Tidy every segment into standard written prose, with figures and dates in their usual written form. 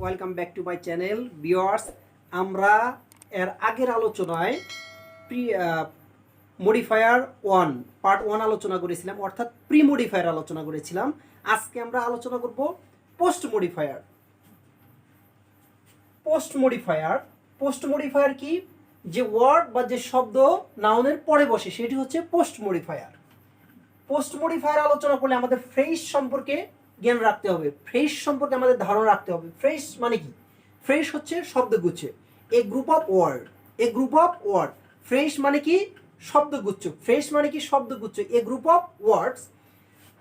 Welcome back to my channel viewers. আমরা এর আগের আলোচনায় মডিফায়ার 1 পার্ট 1 আলোচনা করেছিলাম, অর্থাৎ প্রি মডিফায়ার আলোচনা করেছিলাম। আজকে আমরা আলোচনা করব পোস্ট মডিফায়ার। পোস্ট মডিফায়ার কি? যে ওয়ার্ড বা যে শব্দ নাউনের পরে বসে সেটি হচ্ছে পোস্ট মডিফায়ার। পোস্ট মডিফায়ার আলোচনা করলে আমাদের ফ্রেজ সম্পর্কে জ্ঞান রাখতে হবে, ফ্রেজ সম্পর্কে আমাদের ধারণা রাখতে হবে। ফ্রেজ মানে কি? ফ্রেজ হচ্ছে শব্দগুচ্ছ, এ গ্রুপ অফ ওয়ার্ড। ফ্রেজ মানে কি? শব্দগুচ্ছ। ফ্রেজ মানে কি? শব্দগুচ্ছ, এ গ্রুপ অফ ওয়ার্ডস।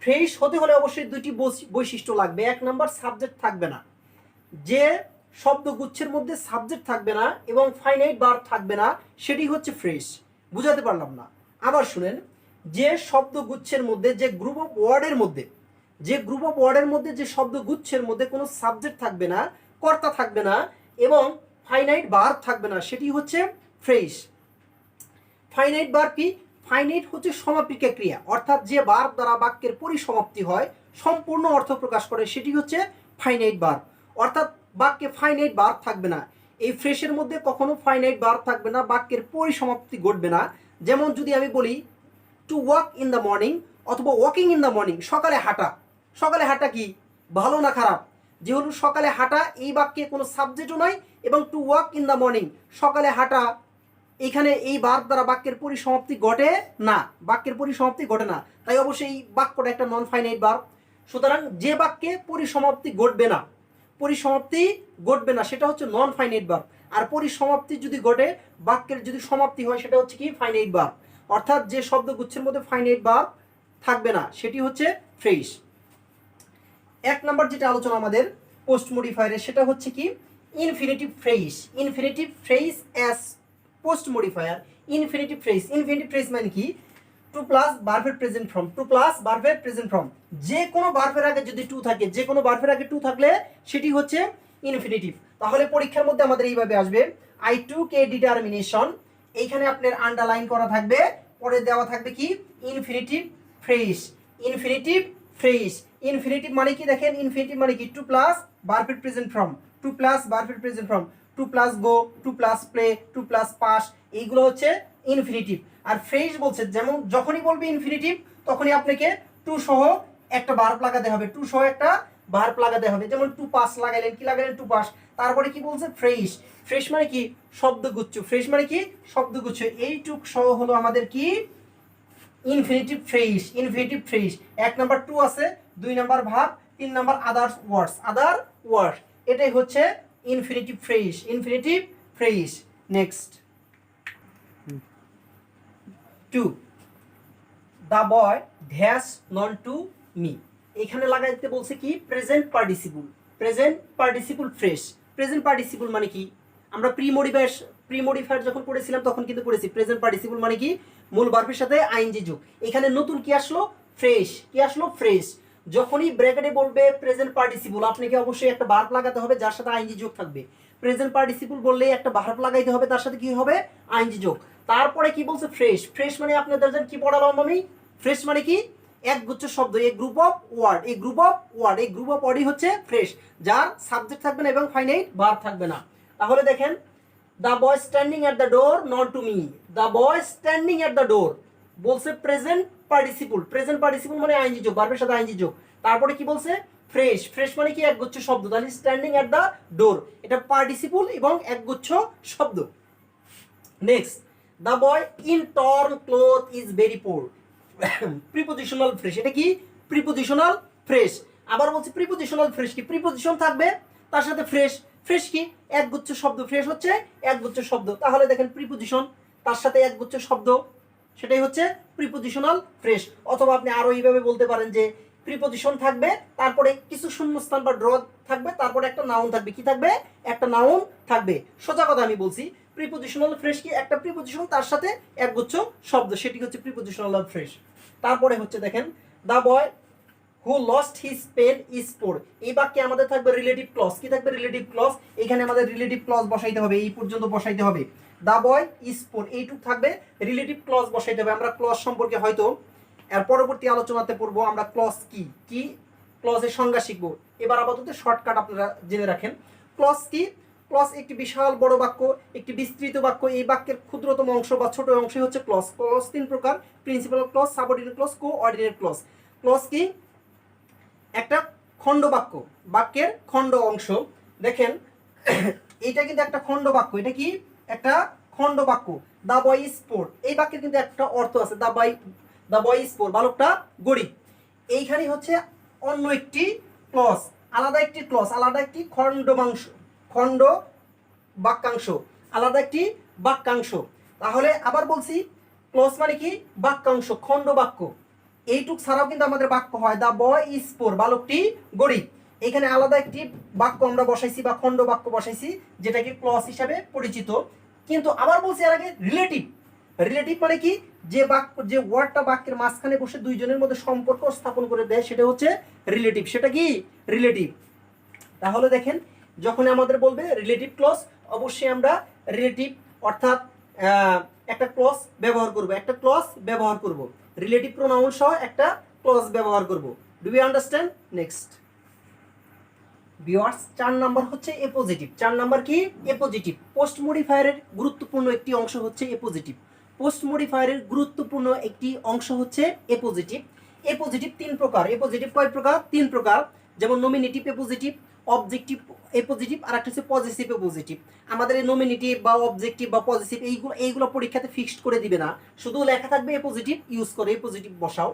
ফ্রেজ হতে হলে অবশ্যই দুইটি বৈশিষ্ট্য লাগবে। এক নাম্বার, সাবজেক্ট থাকবে না। যে শব্দগুচ্ছের মধ্যে সাবজেক্ট থাকবে না এবং ফাইনাইট ভার্ব থাকবে না, সেটি হচ্ছে ফ্রেজ। বুঝাতে পারলাম না? আবার শুনেন, যে শব্দগুচ্ছের মধ্যে, যে গ্রুপ অফ ওয়ার্ডের মধ্যে যে শব্দগুচ্ছের মধ্যে কোনো সাবজেক্ট থাকবে না, কর্তা থাকবে না এবং ফাইনাইট ভার্ব থাকবে না, সেটি হচ্ছে ফ্রেজ। ফাইনাইট ভার্ব কি? ফাইনাইট হচ্ছে সমাপিকা ক্রিয়া, অর্থাৎ যে ভার্ব দ্বারা বাক্যের পরিসমাপ্তি হয়, সম্পূর্ণ অর্থ প্রকাশ করে, সেটি হচ্ছে ফাইনাইট ভার্ব। অর্থাৎ বাক্যে ফাইনাইট ভার্ব থাকবে না। এই ফ্রেজের মধ্যে কখনো ফাইনাইট ভার্ব থাকবে না, বাক্যের পরিসমাপ্তি ঘটবে না। যেমন যদি আমি বলি to walk in the morning অথবা ওয়াকিং ইন দ্য মর্নিং, সকালে হাঁটা। সকালে হাঁটা কি ভালো না খারাপ? যেহেতু সকালে হাঁটা, এই বাক্যে কোনো সাবজেক্টও নাই এবং to walk in the morning, সকালে হাঁটা, এখানে এই ভার্ব দ্বারা বাক্যের পরিসমাপ্তি ঘটে না, তাই অবশ্যই এই বাক্যটা একটা নন ফাইনাইট ভার্ব। সুতরাং যে বাক্যে পরিসমাপ্তি ঘটবে না সেটা হচ্ছে নন ফাইনাইট ভার্ব। আর পরিসমাপ্তি যদি ঘটে, বাক্যের যদি সমাপ্তি হয়, সেটা হচ্ছে কি? Finite verb. অর্থাৎ যে শব্দগুচ্ছের মধ্যে ফাইনাইট ভার্ব থাকবে না, সেটি হচ্ছে ফ্রেজ। এক নাম্বার যেটা আলোচনা আমাদের পোস্ট মডিফায়ারের, সেটা হচ্ছে কি? Infinitive phrase as post modifier. Infinitive phrase মানে কি? টু প্লাস ভার্বের প্রেজেন্ট ফর্ম। যে কোনো ভার্বের আগে যদি টু থাকে, থাকলে সেটি হচ্ছে ইনফিনিটিভ। তাহলে পরীক্ষার মধ্যে আমাদের এইভাবে আসবে, আই টুক এ ডিটারমিনেশন, এইখানে আপনার আন্ডারলাইন করা থাকবে, পরে দেওয়া থাকবে কি? Infinitive phrase. ইনফিনিটিভ মানে কি? দেখেন, ইনফিনিটিভ মানে কি? টু প্লাস ভার্বের present form, to plus go, to plus play, to plus pass, এইগুলো হচ্ছে ইনফিনিটিভ। আর ফ্রেজ বলছে যেমন যখনই বলবে ইনফিনিটিভ, তখনই আপনাকে টু সহ একটা ভার্ব লাগাতে হবে। যেমন টু পাস লাগাইলেন, কি লাগাইলেন? Two pass. তারপরে কি বলছে? ফ্রেজ মানে কি? শব্দগুচ্ছ। এইটুক সহ হলো আমাদের কি? Infinitive phrase. এক নাম্বার টু আছে, দুই নাম্বার ভার্ব, তিন নাম্বার আদার ওয়ার্ডস। এটাই হচ্ছে infinitive phrase. Next, 2, the boy dash known to me. এখানে লাগাইতে বলছে কি? Present participle phrase. Present participle মানে কি? আমরা প্রি মডিফায়ার যখন পড়েছিলাম তখন কিন্তু পড়েছি প্রেজেন্ট পার্টিসিপল মানে কি? মূল ভার্বের সাথে আইএনজি যোগ। এখানে নতুন কি আসলো? ফ্রেজ। যখনই ব্র্যাকেটে বলবে প্রেজেন্ট পার্টিসিপল, আপনাকে অবশ্যই একটা ভার্ব লাগাতে হবে যার সাথে আইএনজি যোগ থাকবে। প্রেজেন্ট পার্টিসিপল বললে একটা ভার্ব লাগাইতে হবে, তার সাথে কি হবে? আইএনজি যোগ। তারপরে কি বলছে? ফ্রেশ মানে আপনাদের কি পড়ালাম আমি? ফ্রেশ মানে কি? একগুচ্ছ শব্দ, এ গ্রুপ অফ ওয়ার্ডই হচ্ছে ফ্রেশ, যার সাবজেক্ট থাকবে না এবং ফাইনাইট ভার্ব থাকবে না। তাহলে দেখেন, the boy standing at the door not to me. The boy standing at the door বলছে প্রেজেন্ট পার্টিসিপল মানে আইএনজি যোগ, ভার্বের সাথে আইএনজি যোগ। তারপরে কি বলছে? ফ্রেশ মানে কি? একগুচ্ছ শব্দ। তাহলে স্ট্যান্ডিং এট দ্য ডোর, এটা পার্টিসিপল এবং একগুচ্ছ শব্দ। Next, the boy in torn cloth is very poor. Prepositional phrase. এটা কি? Prepositional phrase. আবার বলছি প্রিপোজিশনাল ফ্রেজ কি? প্রিপোজিশন থাকবে, তার সাথে ফ্রেশ কি? একগুচ্ছ শব্দ। ফ্রেশ হচ্ছে একগুচ্ছ শব্দ। তাহলে দেখেন, প্রিপোজিশন তার সাথে একগুচ্ছ শব্দ, সেটাই হচ্ছে প্রিপোজিশনাল ফ্রেজ। অথবা আপনি আরো এইভাবে বলতে পারেন যে প্রিপোজিশন থাকবে, তারপরে কিছু শূন্যস্থান বা ড্র থাকবে, তারপরে একটা নাউন থাকবে। কি থাকবে? একটা নাউন থাকবে। সোজা কথা আমি বলছি, প্রিপোজিশনাল ফ্রেজ কি? একটা প্রিপোজিশন, তার সাথে একগুচ্ছ শব্দ, সেটি হচ্ছে প্রিপোজিশনাল ফ্রেজ। তারপরে হচ্ছে দেখেন, the boy who lost his pen is poor. এই বাক্যে আমাদের থাকবে রিলেটিভ ক্লজ। কি থাকবে? Relative clause. এখানে আমাদের রিলেটিভ ক্লজ বসাইতে হবে, এই পর্যন্ত বসাইতে হবে। দ্য বয় ইজ পোর, এইটুক থাকবে, রিলেটিভ ক্লজ বসাইতে হবে। আমরা ক্লজ সম্পর্কে হয়তো এর পরবর্তী আলোচনাতে পড়বো আমরা ক্লজ কি ক্লজের সংজ্ঞা শিখবো। এবার আপাতত শর্টকাট আপনারা জেনে রাখেন। ক্লজ কি? ক্লজ একটি বিশাল বড় বাক্য, একটি বিস্তৃত বাক্য, এই বাক্যের ক্ষুদ্রতম অংশ বা ছোট অংশই হচ্ছে ক্লজ। ক্লজ তিন প্রকার, principal clause, subordinate clause, coordinate clause. Clause কি? একটা খণ্ড বাক্য, বাক্যের খণ্ড অংশ। দেখেন এটা কিন্তু একটা খণ্ড বাক্য, এটা কি? একটা খণ্ড বাক্য। দ্য বয় ইজ পোর, এই বাক্যের কিন্তু একটা অর্থ আছে, দ্য বয় ইজ পোর, বালকটা গরিব। এইখানে হচ্ছে অন্য একটি ক্লজ, আলাদা একটি ক্লজ, আলাদা একটি খণ্ড বাক্যাংশ, আলাদা একটি বাক্যাংশ। তাহলে আবার বলছি, ক্লজ মানে কি? বাক্যাংশ, খণ্ড বাক্য। এইটুক ছাড়াও কিন্তু আমাদের বাক্য হয়, দ্য বয় ইজ পোর, বালকটি গরিব। এখানে আলাদা একটি বাক্য আমরা বসাইছি বা খণ্ড বাক্য বসাইছি, যেটাকে ক্লজ হিসাবে পরিচিত। কিন্তু আবার বলছি এর আগে রিলেটিভ। রিলেটিভ মানে কি? যে বাক্য, যে ওয়ার্ডটা বাক্যের মাঝখানে বসে দুইজনের মধ্যে সম্পর্ক স্থাপন করে দেয়, সেটা হচ্ছে রিলেটিভ। সেটা কি? রিলেটিভ। তাহলে দেখেন, যখন আমাদের বলবে রিলেটিভ ক্লজ, অবশ্যই আমরা রিলেটিভ অর্থাৎ একটা ক্লজ ব্যবহার করব, একটা ক্লজ ব্যবহার করব, রিলেটিভ প্রোনাউন সহ একটা ক্লজ ব্যবহার করব। Do you understand? Next viewers, 4 number হচ্ছে এপোজিটিভ। 4 নাম্বার কি? এপোজিটিভ। পোস্ট মডিফায়ারের গুরুত্বপূর্ণ একটি অংশ হচ্ছে এপোজিটিভ। পোস্ট মডিফায়ারের গুরুত্বপূর্ণ একটি অংশ হচ্ছে এপোজিটিভ। এপোজিটিভ 3 প্রকার। এপোজিটিভ কয় প্রকার? 3 প্রকার। যেমন নমিনেটিভ এপোজিটিভ, অবজেক্টিভ এপোজিটিভ, আর একটা হচ্ছে পজিটিভ এপোজিটিভ। আমাদের এই নমিনেটিভ বা অবজেক্টিভ বা পজিটিভ এইগুলো পরীক্ষাতে ফিক্সড করে দিবে না, শুধু লেখা থাকবে এপোজিটিভ ইউজ করে, এপোজিটিভ বসাও।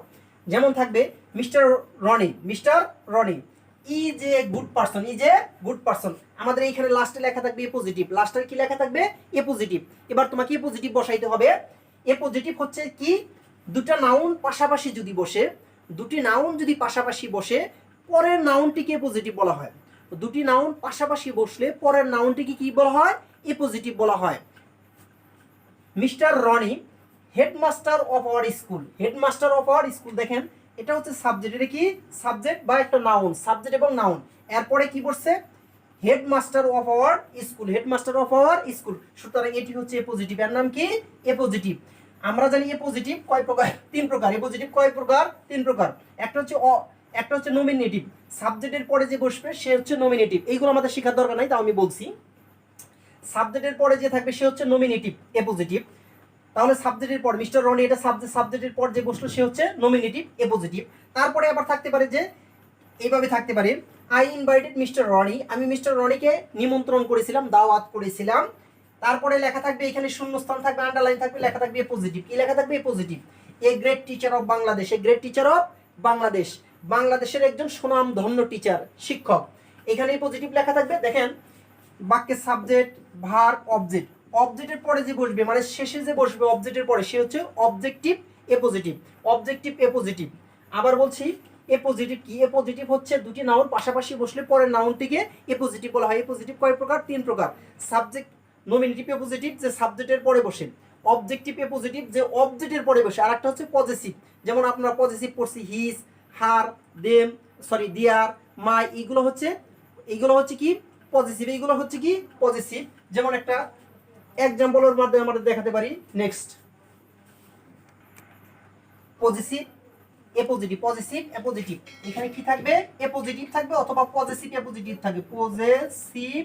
যেমন থাকবে mister Roni, mister Roni is a good person, is a good person. আমাদের এইখানে লাস্টে লেখা থাকবে এ পজিটিভ, লাস্টে কি লেখা থাকবে? A positive. এবার তোমাকে এ পজিটিভ বসাইতে হবে। এ পজিটিভ হচ্ছে কি? দুটা নাউন পাশাপাশি যদি বসে, দুটি নাউন যদি পাশাপাশি বসে, পরের নাউনটিকে পজিটিভ বলা হয়। দুটি নাউন পাশাপাশি বসলে পরের নাউনটিকে কি বলা হয়? এ পজিটিভ বলা হয়। Mister Roni headmaster of our school, headmaster of our school. দেখেন এটা হচ্ছে সাবজেক্ট, এটা কি? সাবজেক্ট বা একটা নাউন, সাবজেক্ট এবং নাউন। এরপরে কি বলছে? Headmaster of our school, headmaster of our school. সুতরাং এটি হচ্ছে এ পজিটিভ। এর নাম কি? এ পজিটিভ। আমরা জানি এ পজিটিভ কয় প্রকার? 3 প্রকার। এ পজিটিভ কয় প্রকার? 3 প্রকার। একটা হচ্ছে নমিনেটিভ, সাবজেক্টের পরে যে বসবে সে হচ্ছে নমিনেটিভ। এইগুলো আমাদের শেখার দরকার নাই, তাও আমি বলছি। সাবজেক্টের পরে যে থাকবে সে হচ্ছে নমিনেটিভ, এ পজিটিভ। তাহলে সাবজেক্টের পর মিস্টার রনি, এটা সাবজেক্টের পর যে বসলো সে হচ্ছে নমিনেটিভ, এ পজিটিভ। তারপরে আবার থাকতে পারে যে এইভাবে থাকতে পারে, আই ইনভাইটেড মিস্টার রনি, আমি মিস্টার রনিকে নিমন্ত্রণ করেছিলাম, দাওয়াত করেছিলাম। তারপরে লেখা থাকবে, এখানে শূন্যস্থান থাকবে, আন্ডারলাইন থাকবে, লেখা থাকবে এ পজিটিভ। কি লেখা থাকবে? A positive. A great teacher of Bangladesh, a great teacher of Bangladesh, বাংলাদেশের একজন সুনামধন্য টিচার, শিক্ষক। এখানে পজিটিভ লেখা থাকবে। দেখেন বাক্যের সাবজেক্ট, ভার্ব, অবজেক্ট, অবজেক্টের পরে যে বসবে মানে শেষে যে বসবে অবজেক্টের পরে সে হচ্ছে অবজেক্টিভ এ পজিটিভ, অবজেক্টিভ এ পজিটিভ। আবার বলছি এ পজিটিভ কি? এ পজিটিভ হচ্ছে দুটি নাউন পাশাপাশি বসলে পরের নাউনটিকে এ পজিটিভ বলা হয়। এ পজিটিভ কয় প্রকার? 3 প্রকার। সাবজেক্ট নমিনেটিভ এ পজিটিভ, যে সাবজেক্টের পরে বসে। অবজেক্টিভ এ পজিটিভ, যে অবজেক্টের পরে বসে। আর একটা হচ্ছে পজিটিভ, যেমন আপনারা পজিটিভ পড়ছি হিজ, হার, দেম, দিয়ার, মাই, এইগুলো হচ্ছে কি? পজিটিভ। এইগুলো হচ্ছে কি? পজিটিভ। যেমন একটা এক্সাম্পলের মাধ্যমে আমরা দেখাতে পারি। নেক্সট পজিটিভ এ পজিটিভ, পজিটিভ এ পজিটিভ। এখানে কি থাকবে? এ পজিটিভ থাকবে অথবা পজিটিভ এ পজিটিভ থাকবে, পজিটিভ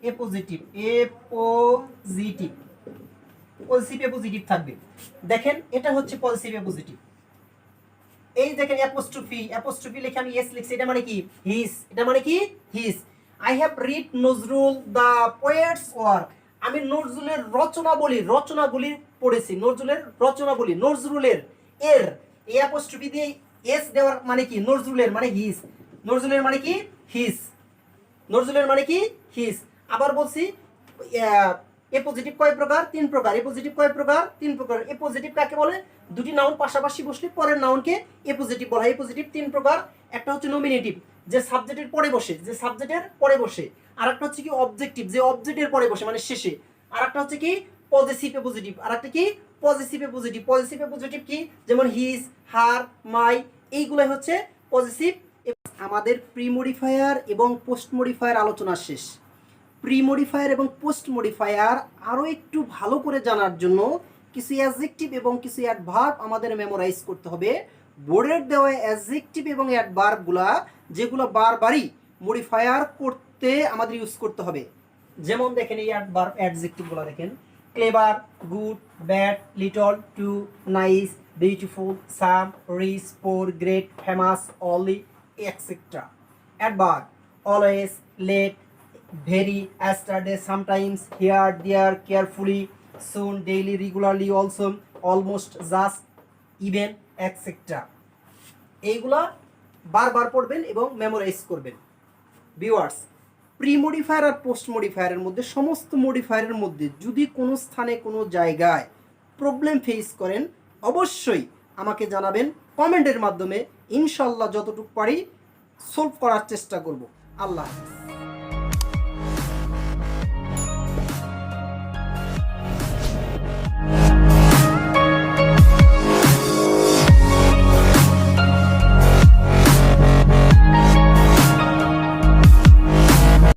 এ পজিটিভ, এ পজিটিভ, পজিটিভ এ পজিটিভ থাকবে। দেখেন এটা হচ্ছে পজিটিভ এ পজিটিভ। এই দেখেন অ্যাপোস্ট্রফি, অ্যাপোস্ট্রফি লিখে আমি এস লিখছি, এটা মানে কি? হিজ, এটা মানে কি? His. I have read Nazrul the poet's work, আমি নজরুলের রচনাবলী পড়েছি, নজরুলের রচনাবলী, নজরুলের এর এই অ্যাপোস্ট্রফি দিয়ে এস দেওয়ার মানে কি? নজরুলের মানে হিজ, নজরুলের মানে কি? হিজ, নজরুলের মানে কি? হিজ। আবার বলছি এ পজিটিভ কয় প্রকার? 3 প্রকার। এ পজিটিভ কয় প্রকার? 3 প্রকার। এ পজিটিভ কাকে বলে? দুটি নাউন পাশাপাশি বসলে পরের নাউনকে এ পজিটিভ বলা হয়। এ পজিটিভ 3 প্রকার। একটা হচ্ছে নমিনেটিভ, যে সাবজেক্টের পরে বসে, যে সাবজেক্টের পরে বসে। আর একটা হচ্ছে কি? অবজেক্টিভ, যে অবজেক্টের পরে বসে মানে শেষে। আর একটা হচ্ছে কি? পজিটিভ এ পজিটিভ। আর একটা কি? পজিটিভ এ পজিটিভ। পজিটিভ এ পজিটিভ কি? যেমন হিজ, হার, মাই, এইগুলাই হচ্ছে পজিটিভ। আমাদের প্রি মডিফায়ার এবং পোস্ট মডিফায়ার আলোচনা শেষ। প্রি মডিফায়ার এবং পোস্ট মডিফায়ার আরও একটু ভালো করে জানার জন্য কিছু অ্যাডজেক্টিভ এবং কিছু অ্যাডভার্ব আমাদের মেমোরাইজ করতে হবে। বোর্ডের দেওয়া অ্যাডজেক্টিভ এবং অ্যাডভার্বগুলা যেগুলো বারবারই মডিফায়ার করতে আমাদের ইউজ করতে হবে। যেমন দেখেন এই অ্যাডজেক্টিভগুলো দেখেন, clever, good, bad, little, two, nice, beautiful, some, rich, poor, great, famous, only, etcetera. Adverb, always, late, very, yesterday, sometimes, here, there, carefully, soon, daily, regularly, also, almost, just, even, etc. এইগুলা বারবার পড়বেন এবং memorise করবেন। Viewers, pre modifier আর post মডিফায়ারের মধ্যে সমস্ত মডিফায়ারের মধ্যে যদি কোনো স্থানে কোনো জায়গায় প্রবলেম ফেস করেন অবশ্যই আমাকে জানাবেন কমেন্টের মাধ্যমে। ইনশাল্লাহ যতটুকু পারি সলভ করার চেষ্টা করব। আল্লাহ হাফেজ।